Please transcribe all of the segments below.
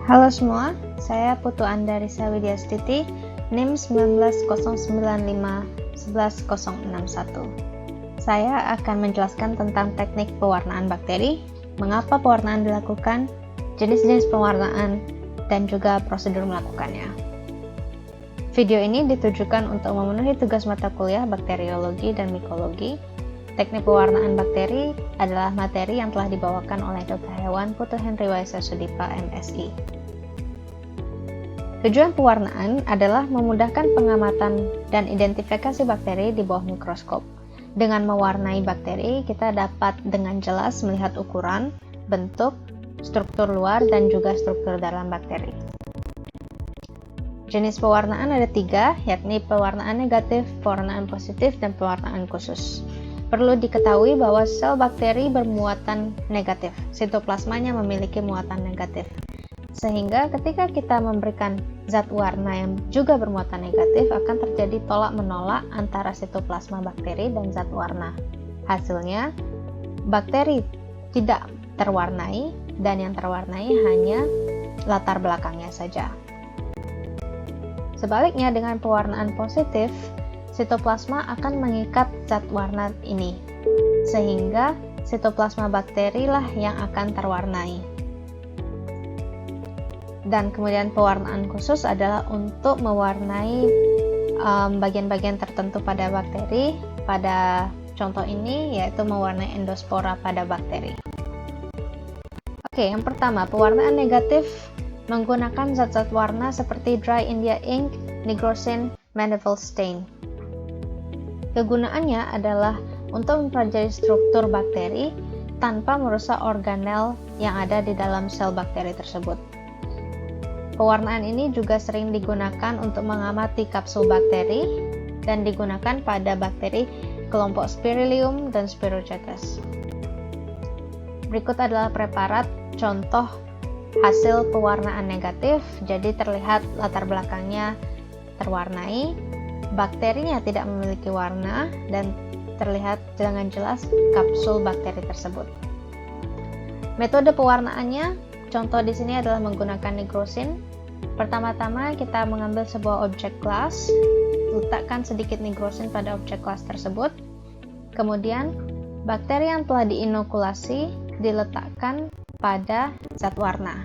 Halo semua, saya Putu Andarisa Widiastiti, NIM 1909511061. Saya akan menjelaskan tentang teknik pewarnaan bakteri, mengapa pewarnaan dilakukan, jenis-jenis pewarnaan, dan juga prosedur melakukannya. Video ini ditujukan untuk memenuhi tugas mata kuliah bakteriologi dan mikologi. Teknik pewarnaan bakteri adalah materi yang telah dibawakan oleh Dr. Hewan Putu Henry Waisa Sudipa, MSI. Tujuan pewarnaan adalah memudahkan pengamatan dan identifikasi bakteri di bawah mikroskop. Dengan mewarnai bakteri, kita dapat dengan jelas melihat ukuran, bentuk, struktur luar, dan juga struktur dalam bakteri. Jenis pewarnaan ada 3, yakni pewarnaan negatif, pewarnaan positif, dan pewarnaan khusus. Perlu diketahui bahwa sel bakteri bermuatan negatif, sitoplasmanya memiliki muatan negatif. Sehingga ketika kita memberikan zat warna yang juga bermuatan negatif, akan terjadi tolak-menolak antara sitoplasma bakteri dan zat warna. Hasilnya, bakteri tidak terwarnai dan yang terwarnai hanya latar belakangnya saja. Sebaliknya, dengan pewarnaan positif, sitoplasma akan mengikat zat warna ini, sehingga sitoplasma bakteri lah yang akan terwarnai. Dan kemudian pewarnaan khusus adalah untuk mewarnai bagian-bagian tertentu pada bakteri. Pada contoh ini yaitu mewarnai endospora pada bakteri. Oke, yang pertama, pewarnaan negatif menggunakan zat-zat warna seperti dry India ink, nigrosin, Mandeville stain. Kegunaannya adalah untuk mempelajari struktur bakteri tanpa merusak organel yang ada di dalam sel bakteri tersebut. Pewarnaan ini juga sering digunakan untuk mengamati kapsul bakteri dan digunakan pada bakteri kelompok Spirillum dan Spirochaetes. Berikut adalah preparat contoh hasil pewarnaan negatif, jadi terlihat latar belakangnya terwarnai, bakterinya tidak memiliki warna, dan terlihat dengan jelas kapsul bakteri tersebut. Metode pewarnaannya, contoh di sini adalah menggunakan nigrosin. Pertama-tama kita mengambil sebuah objek kelas, letakkan sedikit nigrosin pada objek kelas tersebut. Kemudian, bakteri yang telah diinokulasi diletakkan pada zat warna.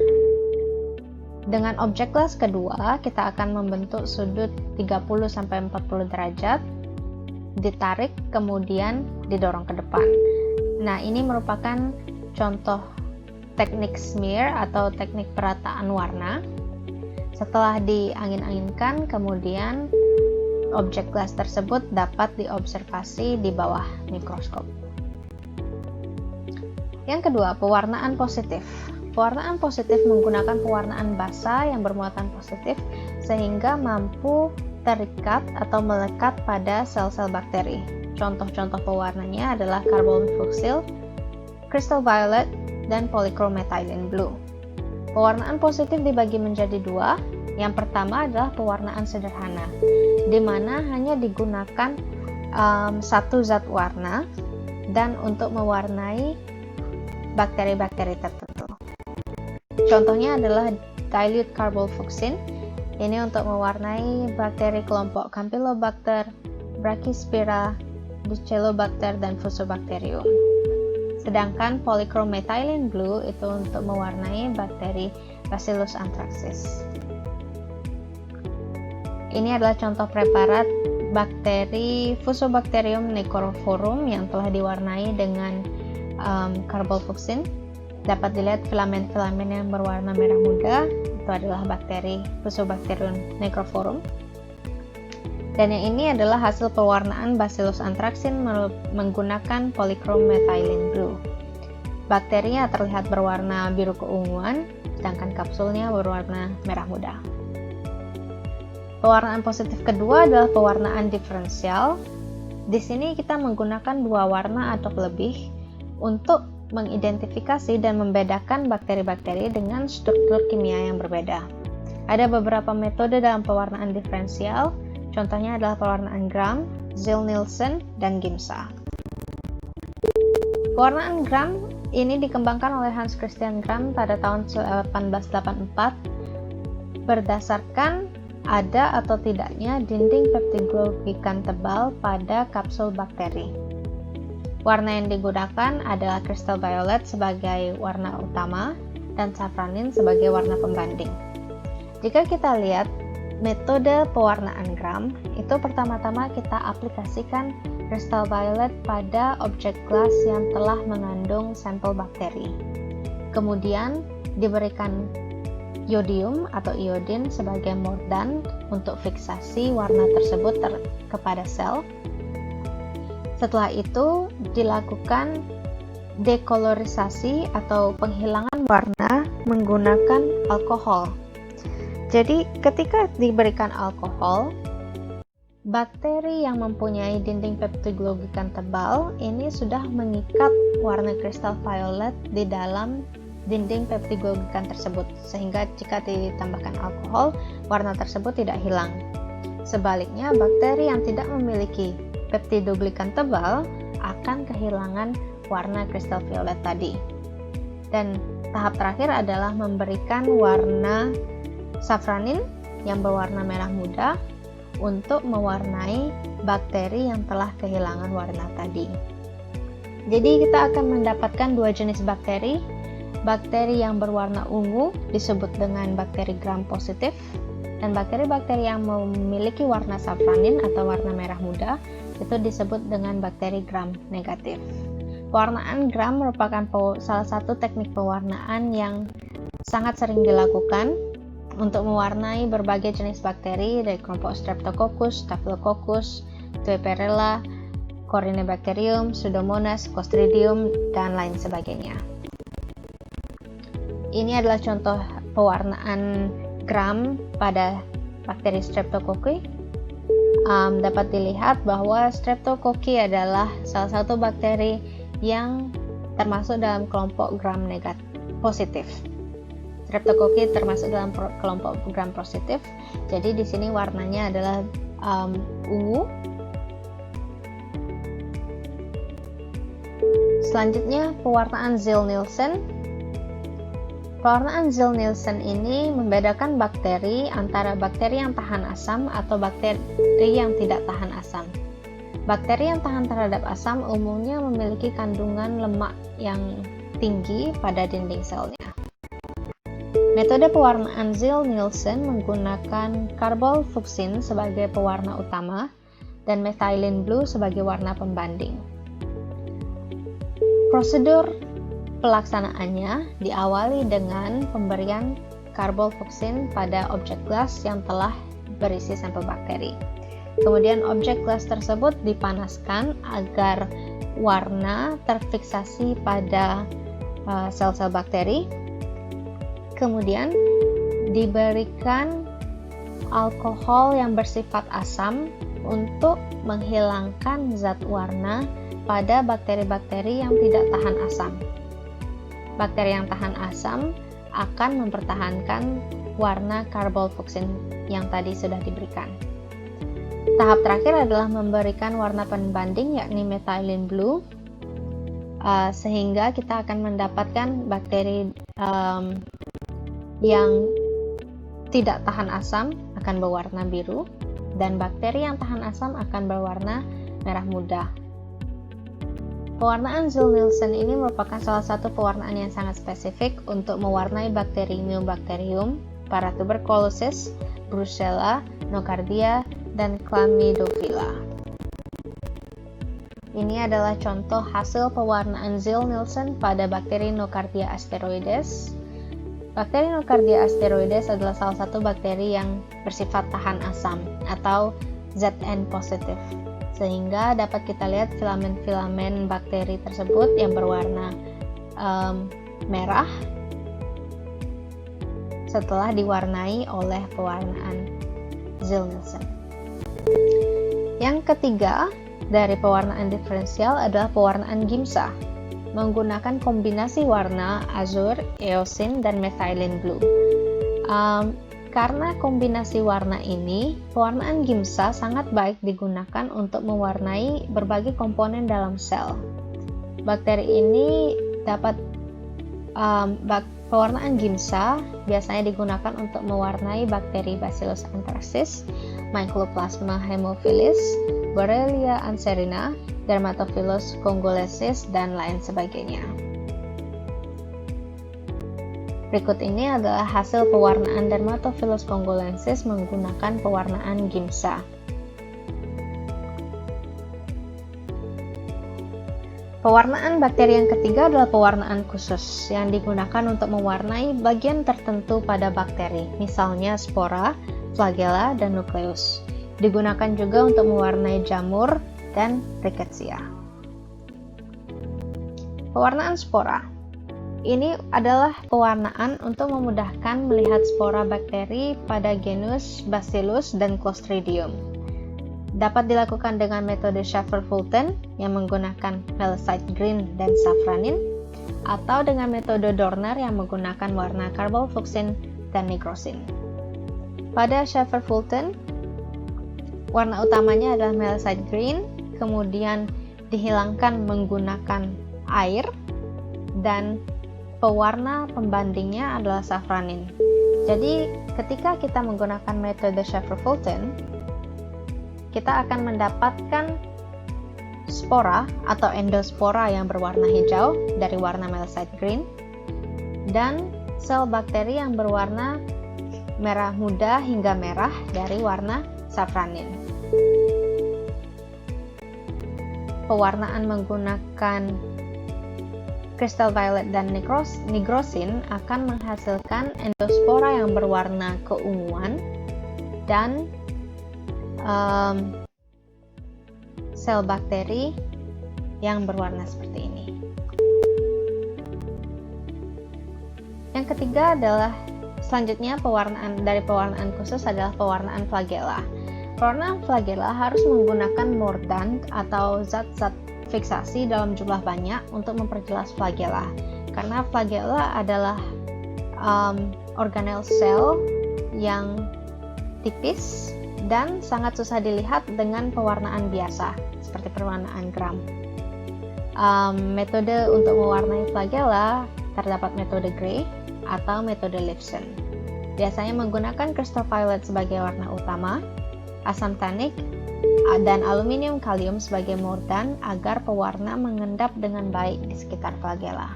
Dengan objek kelas kedua, kita akan membentuk sudut 30-40 derajat, ditarik, kemudian didorong ke depan. Nah, ini merupakan contoh teknik smear atau teknik perataan warna. Setelah diangin-anginkan, kemudian objek kelas tersebut dapat diobservasi di bawah mikroskop. Yang kedua, pewarnaan positif. Pewarnaan positif menggunakan pewarnaan basa yang bermuatan positif sehingga mampu terikat atau melekat pada sel-sel bakteri. Contoh-contoh pewarnanya adalah carbonfuchsil, crystal violet, dan polychromethylene blue. Pewarnaan positif dibagi menjadi 2. Yang pertama adalah pewarnaan sederhana, di mana hanya digunakan satu zat warna dan untuk mewarnai bakteri-bakteri tertentu. Contohnya adalah dilute carbonfuchsin. Ini untuk mewarnai bakteri kelompok Campylobacter, Brachyspira, Bacillobacter, dan Fusobacterium. Sedangkan polychromethylene blue itu untuk mewarnai bakteri Bacillus anthracis. Ini adalah contoh preparat bakteri Fusobacterium necrophorum yang telah diwarnai dengan carbonfuchsin. Dapat dilihat filamen-filamen yang berwarna merah muda, itu adalah bakteri Fusobacterium necrophorum. Dan yang ini adalah hasil pewarnaan Bacillus anthracis menggunakan polychromethylene blue. Bakterinya terlihat berwarna biru keunguan, sedangkan kapsulnya berwarna merah muda. Pewarnaan positif kedua adalah pewarnaan diferensial. Di sini kita menggunakan 2 warna atau lebih untuk mengidentifikasi dan membedakan bakteri-bakteri dengan struktur kimia yang berbeda. Ada beberapa metode dalam pewarnaan diferensial. Contohnya adalah pewarnaan Gram, Ziehl-Neelsen, dan Giemsa. Pewarnaan Gram ini dikembangkan oleh Hans Christian Gram pada tahun 1884 berdasarkan ada atau tidaknya dinding peptidoglykan tebal pada kapsul bakteri. Warna yang digunakan adalah crystal violet sebagai warna utama dan safranin sebagai warna pembanding. Jika kita lihat metode pewarnaan gram, itu pertama-tama kita aplikasikan crystal violet pada objek gelas yang telah mengandung sampel bakteri. Kemudian diberikan yodium atau iodin sebagai mordant untuk fiksasi warna tersebut kepada sel. Setelah itu dilakukan dekolorisasi atau penghilangan warna menggunakan alkohol. Jadi ketika diberikan alkohol, bakteri yang mempunyai dinding peptidoglykan tebal ini sudah mengikat warna kristal violet di dalam dinding peptidoglykan tersebut, sehingga jika ditambahkan alkohol, warna tersebut tidak hilang. Sebaliknya, bakteri yang tidak memiliki peptidoglykan tebal akan kehilangan warna kristal violet tadi. Dan tahap terakhir adalah memberikan warna safranin yang berwarna merah muda untuk mewarnai bakteri yang telah kehilangan warna tadi. Jadi kita akan mendapatkan dua jenis bakteri. Bakteri yang berwarna ungu disebut dengan bakteri gram positif, dan bakteri-bakteri yang memiliki warna safranin atau warna merah muda itu disebut dengan bakteri gram negatif. Pewarnaan gram merupakan salah satu teknik pewarnaan yang sangat sering dilakukan untuk mewarnai berbagai jenis bakteri dari kelompok Streptococcus, Staphylococcus, Tueperella, Corynebacterium, Pseudomonas, Clostridium, dan lain sebagainya. Ini adalah contoh pewarnaan gram pada bakteri Streptococcus. Dapat dilihat bahwa Streptococcus adalah salah satu bakteri yang termasuk dalam kelompok gram negatif positif. Streptococcus termasuk dalam kelompok gram positif. Jadi di sini warnanya adalah ungu. Selanjutnya pewarnaan Ziehl-Neelsen. Pewarnaan Ziehl-Neelsen ini membedakan bakteri antara bakteri yang tahan asam atau bakteri yang tidak tahan asam. Bakteri yang tahan terhadap asam umumnya memiliki kandungan lemak yang tinggi pada dinding selnya. Metode pewarnaan Ziehl-Neelsen menggunakan carbolfuchsin sebagai pewarna utama dan methylene blue sebagai warna pembanding. Prosedur pelaksanaannya diawali dengan pemberian carbolfuchsin pada objek gelas yang telah berisi sampel bakteri. Kemudian objek gelas tersebut dipanaskan agar warna terfiksasi pada sel-sel bakteri. Kemudian diberikan alkohol yang bersifat asam untuk menghilangkan zat warna pada bakteri-bakteri yang tidak tahan asam. Bakteri yang tahan asam akan mempertahankan warna carbolfuchsin yang tadi sudah diberikan. Tahap terakhir adalah memberikan warna pembanding yakni methylene blue, sehingga kita akan mendapatkan bakteri yang tidak tahan asam akan berwarna biru, dan bakteri yang tahan asam akan berwarna merah muda. Pewarnaan Ziehl-Neelsen ini merupakan salah satu pewarnaan yang sangat spesifik untuk mewarnai bakteri Mycobacterium, Paratuberculosis, Brucella, Nocardia, dan Chlamydophila. Ini adalah contoh hasil pewarnaan Ziehl-Neelsen pada bakteri Nocardia asteroides. Bakteri Nocardia asteroides adalah salah satu bakteri yang bersifat tahan asam atau Zn positif, sehingga dapat kita lihat filamen-filamen bakteri tersebut yang berwarna merah setelah diwarnai oleh pewarnaan Ziehl-Neelsen. Yang ketiga dari pewarnaan diferensial adalah pewarnaan Giemsa menggunakan kombinasi warna azur, eosin, dan methylene blue. Karena kombinasi warna ini, pewarnaan Giemsa sangat baik digunakan untuk mewarnai berbagai komponen dalam sel. Bakteri ini dapat Pewarnaan gimsa biasanya digunakan untuk mewarnai bakteri Bacillus anthracis, Mycoplasma haemophilus, Borrelia anserina, Dermatophilus congolesis, dan lain sebagainya. Berikut ini adalah hasil pewarnaan Dermatophilus congolesis menggunakan pewarnaan gimsa. Pewarnaan bakteri yang ketiga adalah pewarnaan khusus yang digunakan untuk mewarnai bagian tertentu pada bakteri, misalnya spora, flagella, dan nukleus. Digunakan juga untuk mewarnai jamur dan rickettsia. Pewarnaan spora. Ini adalah pewarnaan untuk memudahkan melihat spora bakteri pada genus Bacillus dan Clostridium. Dapat dilakukan dengan metode Schaefer-Fulton yang menggunakan Melasite green dan safranin, atau dengan metode Dorner yang menggunakan warna carbofluxin dan nigrosin. Pada Schaefer-Fulton, warna utamanya adalah Melasite green, kemudian dihilangkan menggunakan air, dan pewarna pembandingnya adalah safranin. Jadi, ketika kita menggunakan metode Schaefer-Fulton, kita akan mendapatkan spora atau endospora yang berwarna hijau dari warna Melasite green, dan sel bakteri yang berwarna merah muda hingga merah dari warna safranin. Pewarnaan menggunakan crystal violet dan nigrosin akan menghasilkan endospora yang berwarna keunguan dan sel bakteri yang berwarna seperti ini. Yang ketiga adalah selanjutnya pewarnaan khusus adalah pewarnaan flagella. Pewarnaan flagella harus menggunakan mordant atau zat-zat fiksasi dalam jumlah banyak untuk memperjelas flagella, karena flagella adalah organel sel yang tipis dan sangat susah dilihat dengan pewarnaan biasa, seperti pewarnaan gram. Metode untuk mewarnai flagella terdapat metode Gray atau metode Lifson. Biasanya menggunakan crystal violet sebagai warna utama, asam tannik, dan aluminium kalium sebagai mordant agar pewarna mengendap dengan baik di sekitar flagella.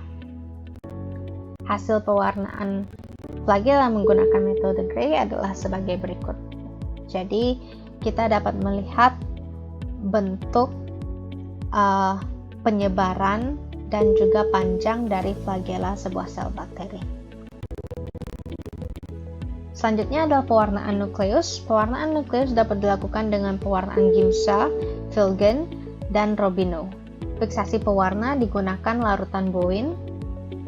Hasil pewarnaan flagella menggunakan metode Gray adalah sebagai berikut. Jadi, kita dapat melihat bentuk penyebaran dan juga panjang dari flagella sebuah sel bakteri. Selanjutnya adalah pewarnaan nukleus. Pewarnaan nukleus dapat dilakukan dengan pewarnaan gimsa, Filgen, dan Robino. Fiksasi pewarna digunakan larutan Bowen.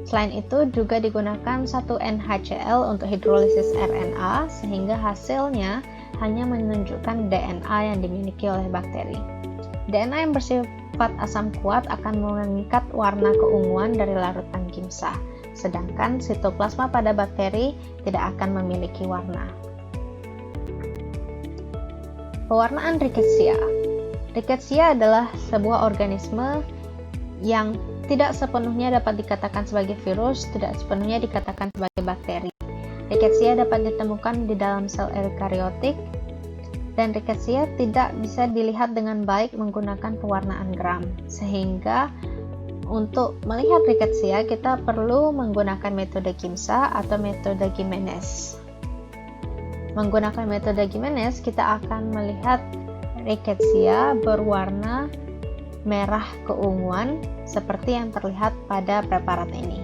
Selain itu juga digunakan 1-NaCl untuk hidrolisis RNA sehingga hasilnya hanya menunjukkan DNA yang dimiliki oleh bakteri. DNA yang bersifat asam kuat akan mengikat warna keunguan dari larutan gimsa, sedangkan sitoplasma pada bakteri tidak akan memiliki warna. Pewarnaan rickettsia. Rickettsia adalah sebuah organisme yang tidak sepenuhnya dapat dikatakan sebagai virus, tidak sepenuhnya dikatakan sebagai bakteri. Rickettsia dapat ditemukan di dalam sel eukariotik, dan rickettsia tidak bisa dilihat dengan baik menggunakan pewarnaan gram, sehingga untuk melihat rickettsia kita perlu menggunakan metode gimsa atau metode Gimenez. Menggunakan metode Gimenez, kita akan melihat rickettsia berwarna merah keunguan seperti yang terlihat pada preparat ini.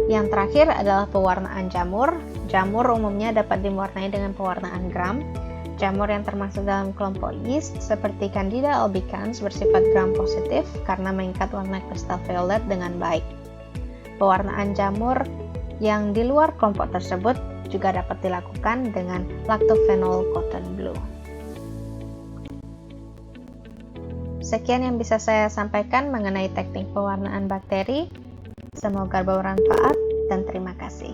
Yang terakhir adalah pewarnaan jamur. Jamur umumnya dapat diwarnai dengan pewarnaan gram. Jamur yang termasuk dalam kelompok yeast seperti Candida albicans bersifat gram positif karena mengikat warna kristal violet dengan baik. Pewarnaan jamur yang di luar kelompok tersebut juga dapat dilakukan dengan lactophenol cotton blue. Sekian yang bisa saya sampaikan mengenai teknik pewarnaan bakteri. Semoga bermanfaat dan terima kasih.